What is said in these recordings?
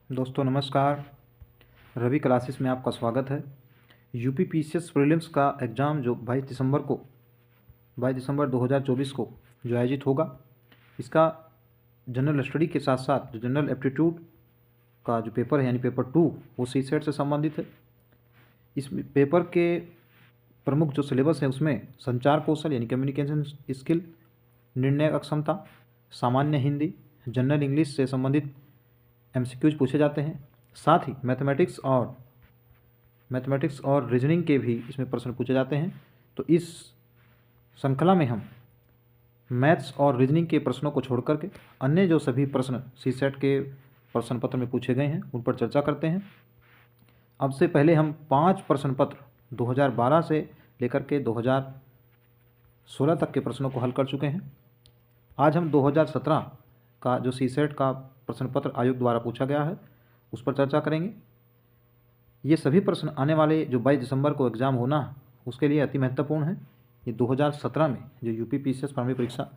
दोस्तों नमस्कार। रवि क्लासेस में आपका स्वागत है। यूपी पीसीएस प्रीलिम्स का एग्ज़ाम जो 22 दिसंबर 2024 को जो आयोजित होगा, इसका जनरल स्टडी के साथ साथ जो जनरल एप्टीट्यूड का जो पेपर है यानी पेपर 2 वो सीसेट से संबंधित है। इस पेपर के प्रमुख जो सिलेबस है उसमें संचार कौशल यानी कम्युनिकेशन स्किल, निर्णय क्षमता, सामान्य हिंदी, जनरल इंग्लिश से संबंधित एमसीक्यूज पूछे जाते हैं। साथ ही मैथमेटिक्स और रीजनिंग के भी इसमें प्रश्न पूछे जाते हैं। तो इस श्रृंखला में हम मैथ्स और रीजनिंग के प्रश्नों को छोड़ करके अन्य जो सभी प्रश्न सीसेट के प्रश्न पत्र में पूछे गए हैं उन पर चर्चा करते हैं। अब से पहले हम 5 प्रश्न पत्र 2012 से लेकर के 2016 तक के प्रश्नों को हल कर चुके हैं। आज हम 2017 का जो सीसेट का प्रश्न पत्र आयोग द्वारा पूछा गया है उस पर चर्चा करेंगे। ये सभी प्रश्न आने वाले जो 22 दिसंबर को एग्ज़ाम होना है उसके लिए अति महत्वपूर्ण है। ये 2017 में जो यूपी पीसीएस प्रारंभिक परीक्षा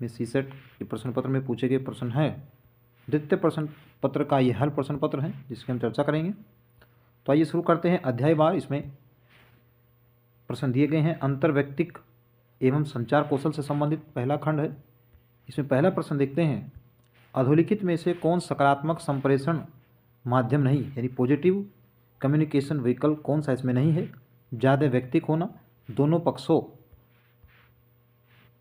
में सीसेट के प्रश्न पत्र में पूछे गए प्रश्न हैं, द्वितीय प्रश्न पत्र का ये हल प्रश्न पत्र है जिसकी हम चर्चा करेंगे। तो आइए शुरू करते हैं। अध्यायवार इसमें प्रश्न दिए गए हैं। अंतर्व्यक्तिक एवं संचार कौशल से संबंधित पहला खंड है। इसमें पहला प्रश्न देखते हैं, अधोलिखित में से कौन सकारात्मक संप्रेषण माध्यम नहीं यानी पॉजिटिव कम्युनिकेशन व्हीकल कौन सा इसमें नहीं है? ज़्यादा व्यक्तिक होना, दोनों पक्षों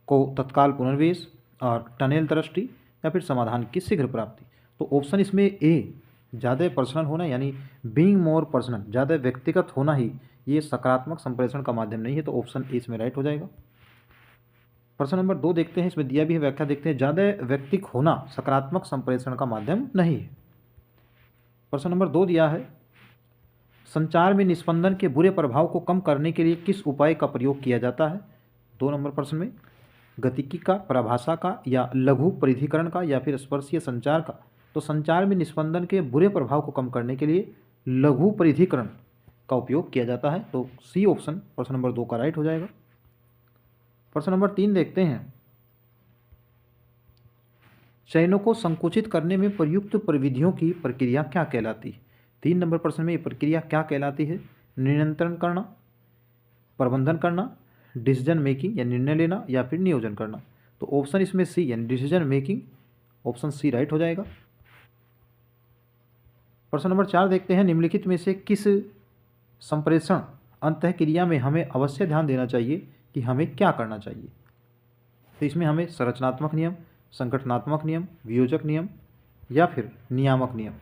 को तत्काल पुनर्वेश और टनेल दृष्टि या फिर समाधान की शीघ्र प्राप्ति। तो ऑप्शन इसमें ए ज़्यादा पर्सनल होना यानी बीइंग मोर पर्सनल, ज़्यादा व्यक्तिगत होना ही ये सकारात्मक संप्रेषण का माध्यम नहीं है। तो ऑप्शन ए इसमें राइट हो जाएगा। प्रश्न नंबर 2 देखते हैं। इसमें दिया भी है, व्याख्या देखते हैं। ज़्यादा व्यक्तिक होना सकारात्मक संप्रेषण का माध्यम नहीं है। प्रश्न नंबर 2 दिया है, संचार में निस्पंदन के बुरे प्रभाव को कम करने के लिए किस उपाय का प्रयोग किया जाता है? 2 नंबर प्रश्न में गतिकी का, पराभाषा का या लघु परिधिकरण का या फिर स्पर्शीय संचार का। तो संचार में निस्पंदन के बुरे प्रभाव को कम करने के लिए लघु परिधिकरण का उपयोग किया जाता है। तो सी ऑप्शन प्रश्न नंबर 2 का राइट हो जाएगा। प्रश्न नंबर 3 देखते हैं, चयनों को संकुचित करने में प्रयुक्त प्रविधियों की प्रक्रिया क्या कहलाती है? 3 नंबर प्रश्न में ये प्रक्रिया क्या कहलाती है? नियंत्रण करना, प्रबंधन करना, डिसीजन मेकिंग या निर्णय लेना या फिर नियोजन करना। तो ऑप्शन इसमें सी यानी decision making, option C right हो जाएगा। प्रश्न नंबर 4 देखते हैं, निम्नलिखित में से किस संप्रेषण अंतःक्रिया में हमें अवश्य ध्यान देना चाहिए कि हमें क्या करना चाहिए? तो इसमें हमें संरचनात्मक नियम, संगठनात्मक नियम, वियोजक नियम या फिर नियामक नियम।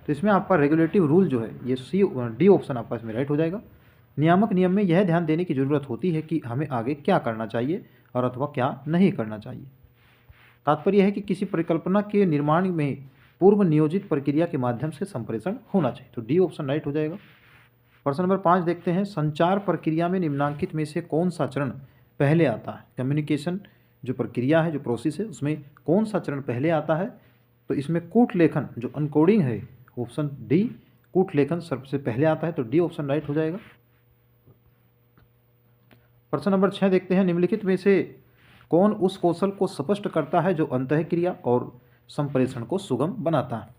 तो इसमें आपका रेगुलेटिव रूल जो है ये डी ऑप्शन आपका इसमें राइट हो जाएगा। नियामक नियम में यह ध्यान देने की ज़रूरत होती है कि हमें आगे क्या करना चाहिए और अथवा क्या नहीं करना चाहिए। तात्पर्य है कि किसी परिकल्पना के निर्माण में पूर्व नियोजित प्रक्रिया के माध्यम से संप्रेषण होना चाहिए। तो डी ऑप्शन राइट हो जाएगा। प्रश्न नंबर 5 देखते हैं, संचार प्रक्रिया में निम्नलिखित में से कौन सा चरण पहले आता है? कम्युनिकेशन जो प्रक्रिया है, जो प्रोसेस है, उसमें कौन सा चरण पहले आता है? तो इसमें कूट लेखन जो अनकोडिंग है, ऑप्शन डी कूट लेखन सबसे पहले आता है। तो डी ऑप्शन राइट हो जाएगा। प्रश्न नंबर 6 देखते हैं, निम्नलिखित में से कौन उस कौशल को स्पष्ट करता है जो अंतःक्रिया और संप्रेषण को सुगम बनाता है?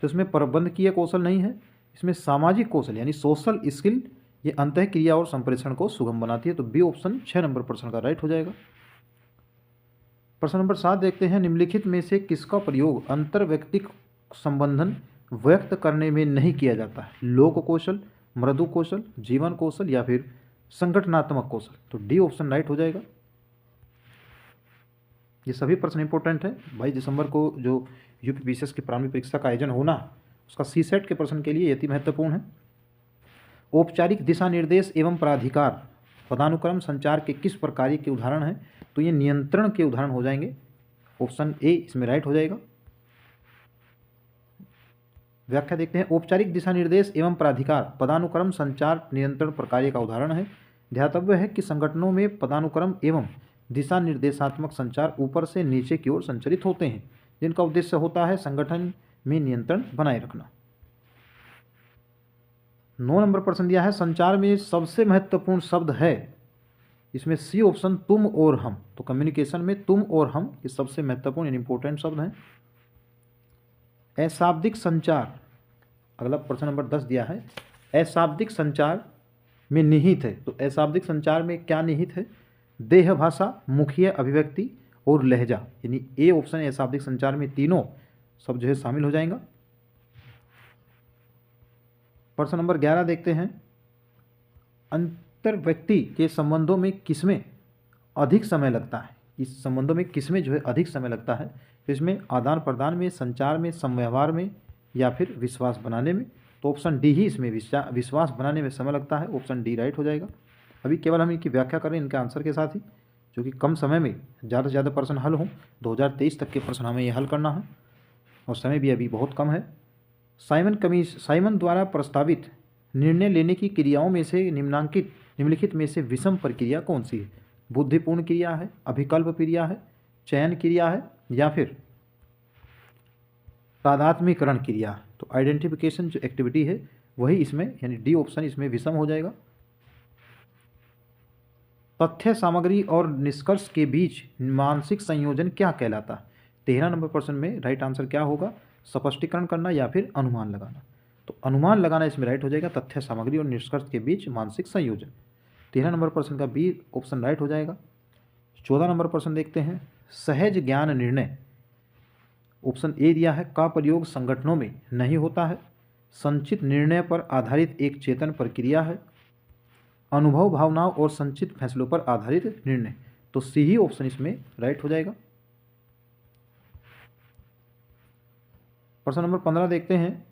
तो इसमें प्रबंधकीय कौशल नहीं है, इसमें सामाजिक कौशल यानी सोशल स्किल ये अंतःक्रिया और संप्रेषण को सुगम बनाती है। तो बी ऑप्शन 6 नंबर प्रश्न का राइट हो जाएगा। प्रश्न नंबर 7 देखते हैं, निम्नलिखित में से किसका प्रयोग अंतर्व्यक्तिक संबंधन व्यक्त करने में नहीं किया जाता है? लोक कौशल, मृदु कौशल, जीवन कौशल या फिर संगठनात्मक कौशल। तो डी ऑप्शन राइट हो जाएगा। ये सभी प्रश्न इंपॉर्टेंट है। 22 दिसंबर को जो यूपी पीसीएस की प्रारंभिक परीक्षा का आयोजन होना उसका सीसेट के प्रश्न के लिए अति महत्वपूर्ण है। औपचारिक दिशा निर्देश एवं प्राधिकार पदानुक्रम संचार के किस प्रकार के उदाहरण हैं? तो ये नियंत्रण के उदाहरण हो जाएंगे। ऑप्शन ए इसमें राइट हो जाएगा। व्याख्या देखते हैं, औपचारिक दिशा निर्देश एवं प्राधिकार पदानुक्रम संचार नियंत्रण प्रक्रिया का उदाहरण है। ध्यातव्य है कि संगठनों में पदानुक्रम एवं दिशा निर्देशात्मक संचार ऊपर से नीचे की ओर संचरित होते हैं, जिनका उद्देश्य होता है संगठन में नियंत्रण बनाए रखना। 9 नंबर प्रश्न दिया है, संचार में सबसे महत्वपूर्ण शब्द है, इसमें सी ऑप्शन तुम और हम। तो कम्युनिकेशन में तुम और हम ये सबसे महत्वपूर्ण यानी इंपॉर्टेंट शब्द हैं। अशाब्दिक संचार, अगला प्रश्न नंबर 10 दिया है, अशाब्दिक संचार में निहित है। तो अशाब्दिक संचार में क्या निहित है? देह भाषा, मुखीय अभिव्यक्ति और लहजा, यानी ए ऑप्शन अशाब्दिक संचार में तीनों सब जो है शामिल हो जाएगा। प्रश्न नंबर 11 देखते हैं, अंतर व्यक्ति के संबंधों में किसमें अधिक समय लगता है? इस संबंधों में किसमें जो है अधिक समय लगता है? तो इसमें आदान प्रदान में, संचार में, समव्यवहार में या फिर विश्वास बनाने में। तो ऑप्शन डी ही इसमें विश्वास बनाने में समय लगता है। ऑप्शन डी राइट हो जाएगा। अभी केवल हम इनकी व्याख्या करें इनके आंसर के साथ ही, जो कि कम समय में ज़्यादा से ज़्यादा प्रश्न हल हों। 2023 तक के प्रश्न हमें ये हल करना है और समय भी अभी बहुत कम है। साइमन द्वारा प्रस्तावित निर्णय लेने की क्रियाओं में से निम्नलिखित में से विषम प्रक्रिया कौन सी है? बुद्धिपूर्ण क्रिया है, अभिकल्प क्रिया है, चयन क्रिया है या फिर तादात्म्यकरण क्रिया है? तो आइडेंटिफिकेशन जो एक्टिविटी है वही इसमें, यानी डी ऑप्शन इसमें विषम हो जाएगा। तथ्य, सामग्री और निष्कर्ष के बीच मानसिक संयोजन क्या कहलाता है? 13 नंबर प्रश्न में राइट आंसर क्या होगा? स्पष्टीकरण करना या फिर अनुमान लगाना। तो अनुमान लगाना इसमें राइट हो जाएगा। तथ्य, सामग्री और निष्कर्ष के बीच मानसिक संयोजन, 13 नंबर प्रश्न का बी ऑप्शन राइट हो जाएगा। 14 नंबर प्रश्न देखते हैं, सहज ज्ञान निर्णय, ऑप्शन ए दिया है, का प्रयोग संगठनों में नहीं होता है, संचित निर्णय पर आधारित एक चेतन प्रक्रिया है, अनुभव, भावनाओं और संचित फैसलों पर आधारित निर्णय। तो सी ही ऑप्शन इसमें राइट हो जाएगा। प्रश्न नंबर 15 देखते हैं।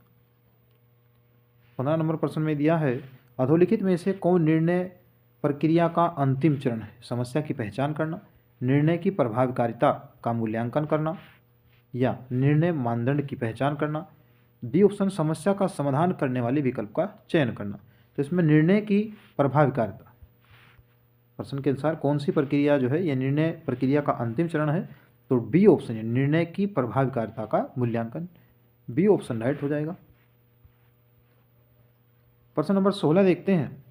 15 नंबर प्रश्न में दिया है, अधोलिखित में से कौन निर्णय प्रक्रिया का अंतिम चरण है? समस्या की पहचान करना, निर्णय की प्रभावकारिता का मूल्यांकन करना या निर्णय मानदंड की पहचान करना। डी ऑप्शन समस्या का समाधान करने वाले विकल्प का चयन करना। तो इसमें निर्णय की प्रभावकारिता, प्रश्न के अनुसार कौन सी प्रक्रिया जो है यह निर्णय प्रक्रिया का अंतिम चरण है? तो बी ऑप्शन है, निर्णय की प्रभावकारिता का मूल्यांकन। बी ऑप्शन राइट हो जाएगा। प्रश्न नंबर 16 देखते हैं,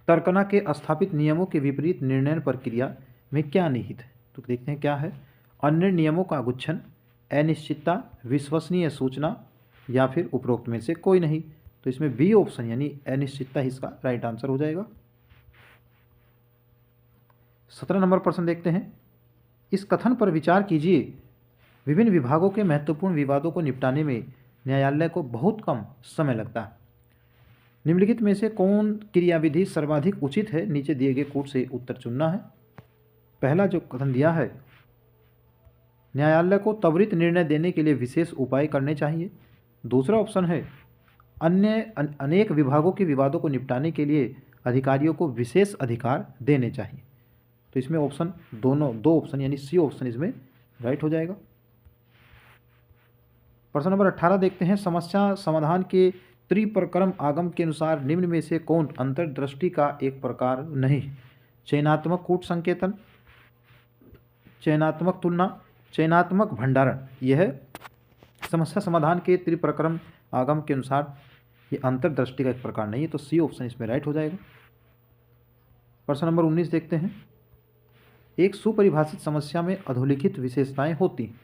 तर्कना के स्थापित नियमों के विपरीत निर्णय प्रक्रिया में क्या निहित है? तो देखते हैं क्या है। अन्य नियमों का गुच्छन, अनिश्चितता, विश्वसनीय सूचना या फिर उपरोक्त में से कोई नहीं। तो इसमें बी ऑप्शन यानी अनिश्चितता इसका राइट आंसर हो जाएगा। 17 नंबर प्रश्न देखते हैं, इस कथन पर विचार कीजिए, विभिन्न विभागों के महत्वपूर्ण विवादों को निपटाने में न्यायालय को बहुत कम समय लगता है। निम्नलिखित में से कौन क्रियाविधि सर्वाधिक उचित है? नीचे दिए गए कोड से उत्तर चुनना है। पहला जो कथन दिया है, न्यायालय को त्वरित निर्णय देने के लिए विशेष उपाय करने चाहिए। दूसरा ऑप्शन है, अनेक विभागों के विवादों को निपटाने के लिए अधिकारियों को विशेष अधिकार देने चाहिए। तो इसमें ऑप्शन दो ऑप्शन यानी सी ऑप्शन इसमें राइट हो जाएगा। प्रश्न नंबर 18 देखते हैं, समस्या समाधान के त्रिप्रक्रम आगम के अनुसार निम्न में से कौन अंतर्दृष्टि का एक प्रकार नहीं? चयनात्मक कूट संकेतन, चयनात्मक तुलना, चयनात्मक भंडारण। यह समस्या समाधान के त्रिप्रक्रम आगम के अनुसार ये अंतर्दृष्टि का एक प्रकार नहीं है। तो सी ऑप्शन इसमें राइट हो जाएगा। प्रश्न नंबर 19 देखते हैं, एक सुपरिभाषित समस्या में अधोलिखित विशेषताएं होती हैं।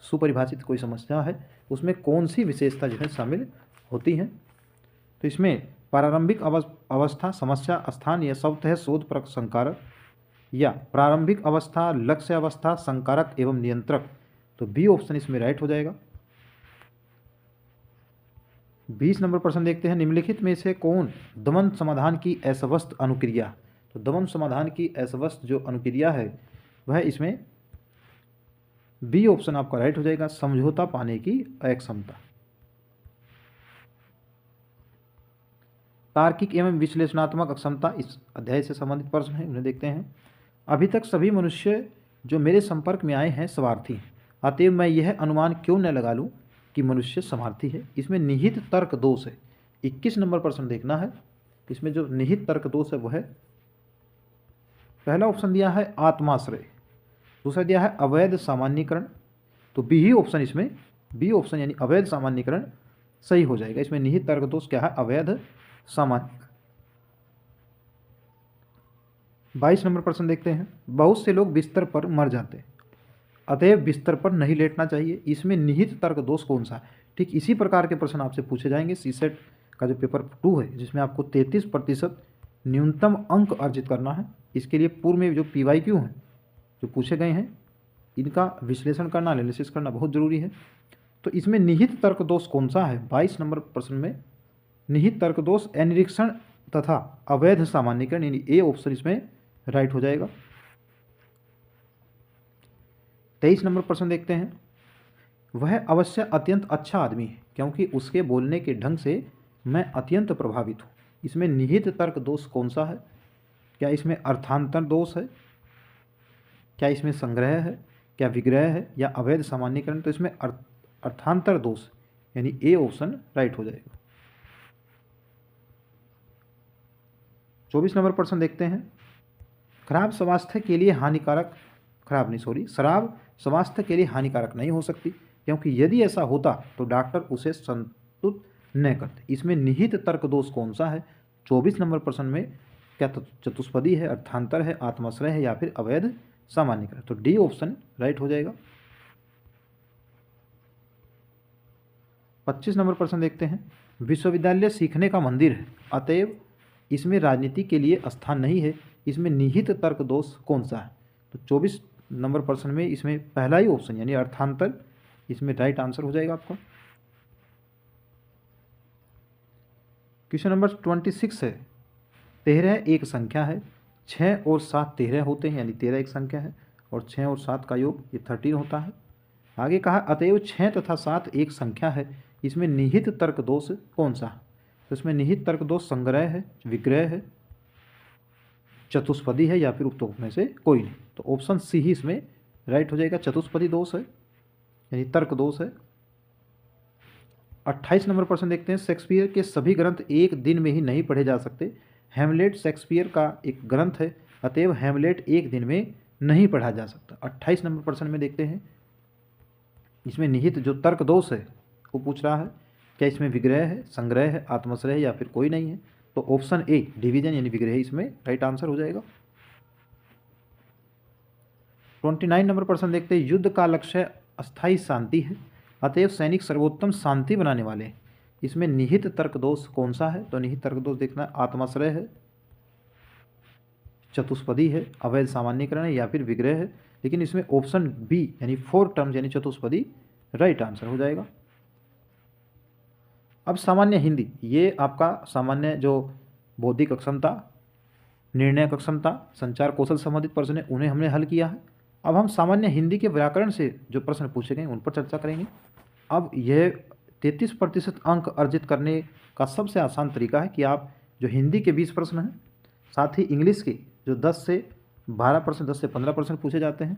सुपरिभाषित कोई समस्या है उसमें कौन सी विशेषता जो है शामिल होती हैं? तो इसमें प्रारंभिक अवस्था समस्या स्थान या स्वतः शोध पर संकारक, या प्रारंभिक अवस्था लक्ष्य अवस्था संकारक एवं नियंत्रक। तो बी ऑप्शन इसमें राइट हो जाएगा। 20 नंबर प्रश्न देखते हैं, निम्नलिखित में से कौन दमन समाधान की असवस्थ अनुक्रिया? तो दमन समाधान की असवस्थ जो अनुक्रिया है वह इसमें बी ऑप्शन आपका राइट हो जाएगा, समझौता पाने की अक्षमता। तार्किक एवं विश्लेषणात्मक अक्षमता इस अध्याय से संबंधित प्रश्न है, उन्हें देखते हैं। अभी तक सभी मनुष्य जो मेरे संपर्क में आए हैं स्वार्थी हैं, अतएव मैं यह अनुमान क्यों न लगा लूं कि मनुष्य स्वार्थी है। इसमें निहित तर्क दोष है। 21 नंबर प्रश्न देखना है, इसमें जो निहित तर्क दोष है वह है, पहला ऑप्शन दिया है आत्माश्रय, दूसरा दिया है अवैध सामान्यीकरण। तो बी ही ऑप्शन इसमें, बी ऑप्शन यानी अवैध सामान्यीकरण सही हो जाएगा। इसमें निहित तर्क दोष क्या है? अवैध सामान्यीकरण। 22 नंबर प्रश्न देखते हैं, बहुत से लोग बिस्तर पर मर जाते हैं, अतएव बिस्तर पर नहीं लेटना चाहिए, इसमें निहित तर्क दोष कौन सा है। ठीक इसी प्रकार के प्रश्न आपसे पूछे जाएंगे सीसेट का जो पेपर 2 है, जिसमें आपको 33% न्यूनतम अंक अर्जित करना है। इसके लिए पूर्व में जो PYQ हैं जो पूछे गए हैं, इनका विश्लेषण करना, एनालिसिस करना बहुत जरूरी है। तो इसमें निहित तर्क दोष कौन सा है। 22 नंबर प्रश्न में निहित तर्क दोष अनिरीक्षण तथा अवैध सामान्यीकरण, यानी ए ऑप्शन इसमें राइट हो जाएगा। 23 नंबर प्रश्न देखते हैं। वह अवश्य अत्यंत अच्छा आदमी है, क्योंकि उसके बोलने के ढंग से मैं अत्यंत प्रभावित हूँ। इसमें निहित तर्क दोष कौन सा है। क्या इसमें अर्थांतर दोष है, क्या इसमें संग्रह है, क्या विग्रह है, या अवैध सामान्यीकरण। तो इसमें अर्थांतर दोष, यानी ए ऑप्शन राइट हो जाएगा। 24 नंबर प्रश्न देखते हैं। शराब स्वास्थ्य के लिए हानिकारक नहीं हो सकती, क्योंकि यदि ऐसा होता तो डॉक्टर उसे संतुष्ट न करते। इसमें निहित तर्क दोष कौन सा है। 24 नंबर प्रश्न में क्या चतुष्पदी है, अर्थांतर है, आत्माश्रय है, या फिर अवैध सामान्यीकरण। तो डी ऑप्शन राइट हो जाएगा। 25 नंबर प्रश्न देखते हैं। विश्वविद्यालय सीखने का मंदिर है, अतएव इसमें राजनीति के लिए स्थान नहीं है। इसमें निहित तर्क दोष कौन सा है। तो 24 नंबर प्रश्न में इसमें पहला ही ऑप्शन यानी अर्थांतर इसमें राइट आंसर हो जाएगा आपका। क्वेश्चन नंबर 26 है। 13 एक संख्या है, 6 और 7 13 होते हैं, यानी 13 एक संख्या है और 6 और 7 का योग ये 13 होता है। आगे कहा अतएव 6 तथा 7 एक संख्या है, इसमें निहित तर्क दोष कौन सा है। तो इसमें निहित तर्क दोष संग्रह है, विग्रह है, चतुष्पदी है, या फिर उपरोक्त में से कोई नहीं। तो ऑप्शन सी ही इसमें राइट हो जाएगा। चतुष्पदी दोष है, यानी तर्क दोष है। 28 नंबर प्रश्न देखते हैं। शेक्सपियर के सभी ग्रंथ एक दिन में ही नहीं पढ़े जा सकते। हैमलेट शेक्सपियर का एक ग्रंथ है, अतएव हैमलेट एक दिन में नहीं पढ़ा जा सकता। 28 नंबर प्रश्न में देखते हैं। इसमें निहित जो तर्क दोष है वो पूछ रहा है। क्या इसमें विग्रह है, संग्रह है, आत्माश्रय है, या फिर कोई नहीं है। तो ऑप्शन ए डिवीजन यानी विग्रह इसमें राइट आंसर हो जाएगा। 29 नंबर प्रश्न देखते हैं। युद्ध का लक्ष्य अस्थायी शांति है, अतएव सैनिक सर्वोत्तम शांति बनाने वाले हैं। इसमें निहित तर्क दोष कौन सा है। तो निहित तर्क दोष देखना आत्माश्रय है, चतुष्पदी है, अवैध सामान्यीकरण है, या फिर विग्रह है। लेकिन इसमें ऑप्शन बी यानी 4 टर्म्स यानी चतुष्पदी राइट आंसर हो जाएगा। अब सामान्य हिंदी, ये आपका सामान्य जो बौद्धिक अक्षमता, निर्णय क्षमता, संचार कौशल संबंधित प्रश्न है उन्हें हमने हल किया है। अब हम सामान्य हिंदी के व्याकरण से जो प्रश्न पूछे गए उन पर चर्चा करेंगे। अब यह 33% अंक अर्जित करने का सबसे आसान तरीका है कि आप जो हिंदी के 20 प्रश्न हैं, साथ ही इंग्लिश के जो 10 से 12 प्रश्न, 10 से 15 प्रश्न पूछे जाते हैं,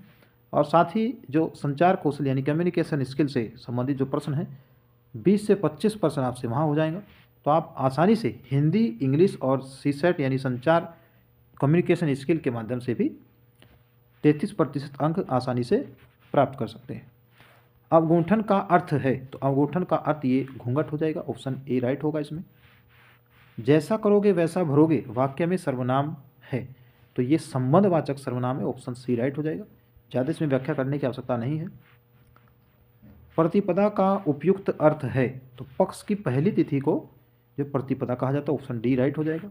और साथ ही जो संचार कौशल यानी कम्युनिकेशन स्किल से संबंधित जो प्रश्न हैं 20 से 25 प्रश्न आपसे वहाँ हो जाएगा। तो आप आसानी से हिंदी, इंग्लिश और सीसेट यानी संचार कम्युनिकेशन स्किल के माध्यम से भी 33% अंक आसानी से प्राप्त कर सकते हैं। अवगुंठन का अर्थ है, तो अवगुंठन का अर्थ ये घूंघट हो जाएगा। ऑप्शन ए राइट होगा इसमें। जैसा करोगे वैसा भरोगे वाक्य में सर्वनाम है, तो ये संबंधवाचक सर्वनाम है। ऑप्शन सी राइट हो जाएगा। ज़्यादा इसमें व्याख्या करने की आवश्यकता नहीं है। प्रतिपदा का उपयुक्त अर्थ है, तो पक्ष की पहली तिथि को जो प्रतिपदा कहा जाता है। ऑप्शन डी राइट हो जाएगा।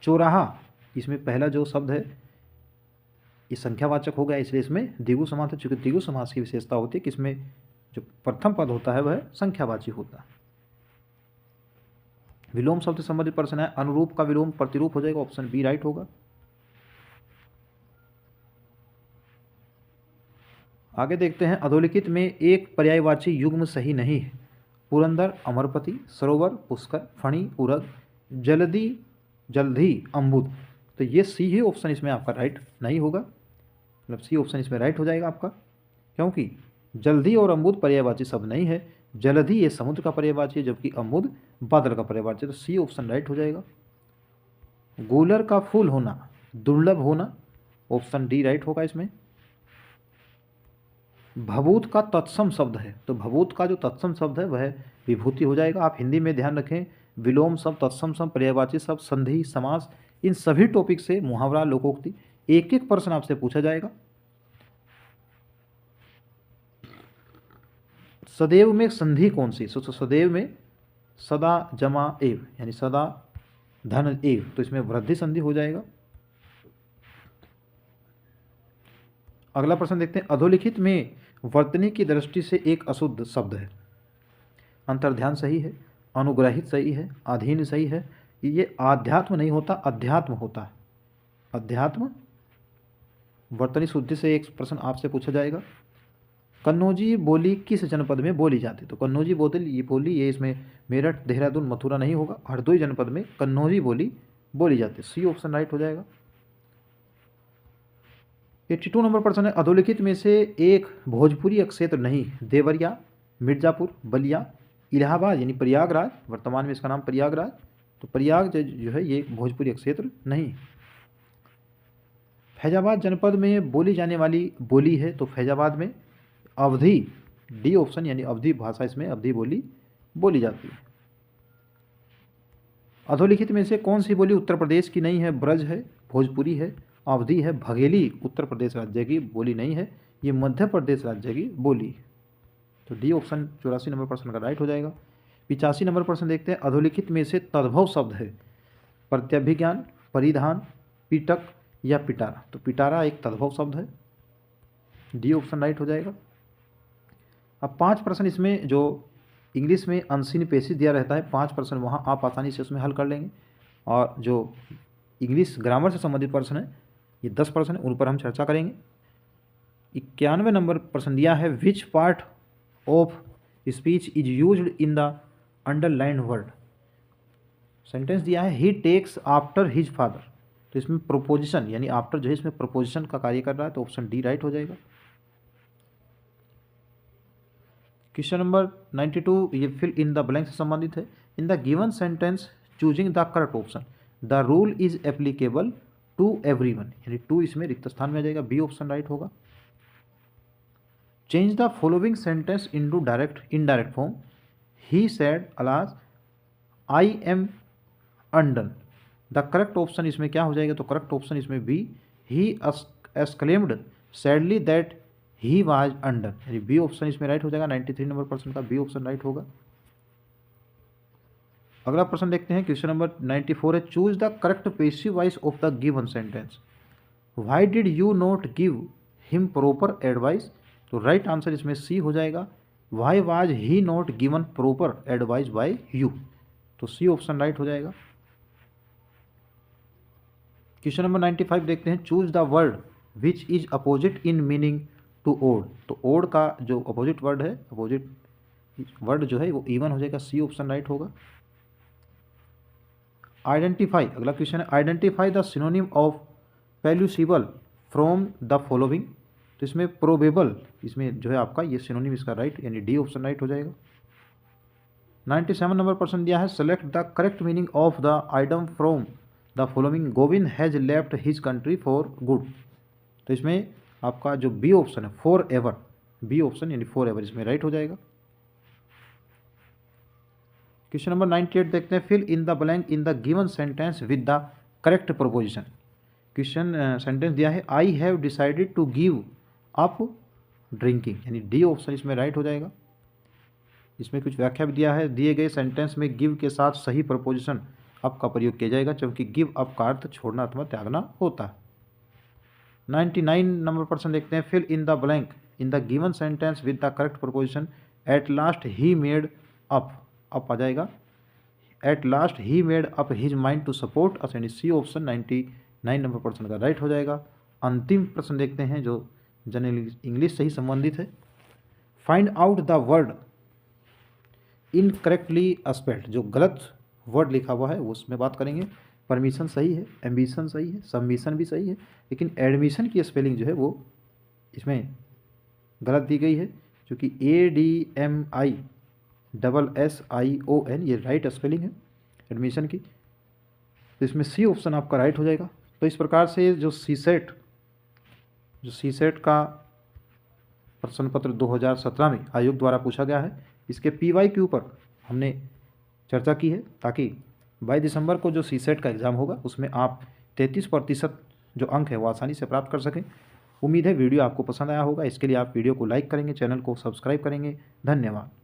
चौराहा, इसमें पहला जो शब्द है ये संख्यावाचक हो गया, इसलिए इसमें द्विगु समास है। चूंकि द्विगु समास की विशेषता होती है कि इसमें जो प्रथम पद होता है वह संख्यावाची होता है। विलोम शब्द से संबंधित प्रश्न है। अनुरूप का विलोम प्रतिरूप हो जाएगा। ऑप्शन बी राइट होगा। आगे देखते हैं। अधोलिखित में एक पर्यायवाची युग्म सही नहीं है। पुरंदर, अमरपति, सरोवर, पुष्कर, फणी, उरग, जल्दी, जल्दी, अम्बुद। तो ये सी ही ऑप्शन इसमें आपका राइट नहीं होगा, मतलब सी ऑप्शन इसमें राइट हो जाएगा आपका, क्योंकि जल्दी और अम्बुद पर्यायवाची शब्द नहीं है। जल्दी ये समुद्र का पर्यायवाची है, जबकि अम्बुद बादल का पर्यायवाची है। तो सी ऑप्शन राइट हो जाएगा। गूलर का फूल होना, दुर्लभ होना, ऑप्शन डी राइट होगा इसमें। भभूत का तत्सम शब्द है, तो भभूत का जो तत्सम शब्द है वह विभूति हो जाएगा। आप हिंदी में ध्यान रखें, विलोम शब्द, तत्सम शब्द, पर्यायवाची शब्द, संधि, समास, इन सभी टॉपिक से मुहावरा, लोकोक्ति एक एक प्रश्न आपसे पूछा जाएगा। सदैव में संधि कौन सी? तो सदैव में सदा जमा एव, यानी सदा धन एव, तो इसमें वृद्धि संधि हो जाएगा। अगला प्रश्न देखते हैं, अधोलिखित में वर्तनी की दृष्टि से एक अशुद्ध शब्द है। अंतर्ध्यान सही है, अनुग्रहित सही है, अधीन सही है। ये आध्यात्म नहीं होता, अध्यात्म होता है। अध्यात्म वर्तनी शुद्धि से एक प्रश्न आपसे पूछा जाएगा। कन्नौजी बोली किस जनपद में बोली जाती है? तो कन्नौजी बोली ये इसमें मेरठ, देहरादून, मथुरा नहीं होगा, हरदोई जनपद में कन्नौजी बोली बोली जाती है। सी ऑप्शन राइट हो जाएगा। 82 नंबर प्रश्न है, अधोलिखित में से एक भोजपुरी क्षेत्र नहीं। देवरिया, मिर्जापुर, बलिया, इलाहाबाद यानी प्रयागराज, वर्तमान में इसका नाम प्रयागराज, तो प्रयाग जो है ये भोजपुरी क्षेत्र नहीं। फैजाबाद जनपद में बोली जाने वाली बोली है, तो फैजाबाद में अवधी, डी ऑप्शन, यानी अवधी भाषा, इसमें अवधी बोली बोली जाती है। अधोलिखित में से कौन सी बोली उत्तर प्रदेश की नहीं है? ब्रज है, भोजपुरी है, अवधी है, भघेली उत्तर प्रदेश राज्य की बोली नहीं है, ये मध्य प्रदेश राज्य की बोली। तो डी ऑप्शन 84 नंबर प्रश्न का राइट हो जाएगा। 85 नंबर प्रश्न देखते हैं, अधोलिखित में से तद्भव शब्द है। प्रत्यभिज्ञान, परिधान, पीटक या पिटारा? तो पिटारा एक तद्भव शब्द है। डी ऑप्शन राइट हो जाएगा। अब 5 प्रश्न इसमें जो इंग्लिश में अनसीन पेशिश दिया रहता है, 5 प्रश्न वहाँ आप आसानी से उसमें हल कर लेंगे। और जो इंग्लिश ग्रामर से संबंधित प्रश्न है, ये 10 प्रश्न है, उन पर हम चर्चा करेंगे। 91 नंबर प्रश्न दिया है, which part of speech is used in the underlined word? Sentence दिया है, ही टेक्स आफ्टर हिज फादर, तो इसमें प्रोपोजिशन यानी आफ्टर जो है इसमें प्रोपोजिशन का कार्य कर रहा है, तो ऑप्शन डी राइट हो जाएगा। क्वेश्चन नंबर 92 ये फिल इन द ब्लैंक से संबंधित है। In the given sentence choosing the correct option, the rule is applicable to everyone, यानी टू इसमें रिक्त स्थान में आ जाएगा, बी ऑप्शन राइट होगा। Change the following sentence into direct indirect form, he said alas I am undone, the correct option इसमें क्या हो जाएगा? तो करेक्ट ऑप्शन इसमें B, he exclaimed sadly that he was undone, यानी बी ऑप्शन इसमें right हो जाएगा। 93 नंबर प्रश्न का बी ऑप्शन राइट होगा। अगला प्रश्न देखते हैं, क्वेश्चन नंबर 94 है, choose the correct passive voice of the given sentence, why did you not give him proper advice? तो राइट आंसर इसमें सी हो जाएगा, why was he not given proper advice by you, तो C option right हो जाएगा। Question number 95 देखते हैं, choose the word which is opposite in meaning to odd, तो ओड का जो अपोजिट वर्ड है, अपोजिट वर्ड जो है वो इवन हो जाएगा, सी ऑप्शन राइट होगा। आइडेंटिफाई, अगला क्वेश्चन है, identify the synonym of plausible from the following, तो इसमें प्रोबेबल इसमें जो है आपका ये सिनोनिम इसका राइट, यानी डी ऑप्शन राइट हो जाएगा। 97 नंबर प्रश्न दिया है, select the correct meaning of the item from the following, Govind has left his country for good, तो इसमें आपका जो बी ऑप्शन है फॉर एवर, बी ऑप्शन यानी फॉर एवर इसमें राइट हो जाएगा। क्वेश्चन नंबर 98 देखते हैं, fill in the blank in the given sentence with the correct proposition. Question sentence दिया है, I have decided to give up drinking, यानी डी ऑप्शन इसमें राइट हो जाएगा। इसमें कुछ व्याख्या भी दिया है, दिए गए सेंटेंस में गिव के साथ सही प्रपोजिशन अप का प्रयोग किया जाएगा, क्योंकि गिव अप का अर्थ छोड़ना अथवा त्यागना होता है। 99 नंबर प्रश्न देखते हैं, fill in the blank in the given sentence with the correct preposition, at last he made up आ जाएगा, at last he made up his mind to support us, यानी सी ऑप्शन 99 नंबर प्रश्न का right हो जाएगा। अंतिम प्रश्न देखते हैं जो जनरल इंग्लिश से ही संबंधित है, find out the word incorrectly spelled, जो गलत वर्ड लिखा हुआ है उसमें बात करेंगे। परमिशन सही है, एम्बिशन सही है, सबमिशन भी सही है, लेकिन एडमिशन की स्पेलिंग जो है वो इसमें गलत दी गई है, क्योंकि ADMISSION ये राइट स्पेलिंग है एडमिशन की, तो इसमें सी ऑप्शन आपका राइट हो जाएगा। तो इस प्रकार से जो सीसेट का प्रश्न पत्र 2017 में आयोग द्वारा पूछा गया है, इसके PYQ पर हमने चर्चा की है, ताकि 22 दिसंबर को जो सीसेट का एग्ज़ाम होगा उसमें आप 33% जो अंक है वो आसानी से प्राप्त कर सकें। उम्मीद है वीडियो आपको पसंद आया होगा। इसके लिए आप वीडियो को लाइक करेंगे, चैनल को सब्सक्राइब करेंगे। धन्यवाद।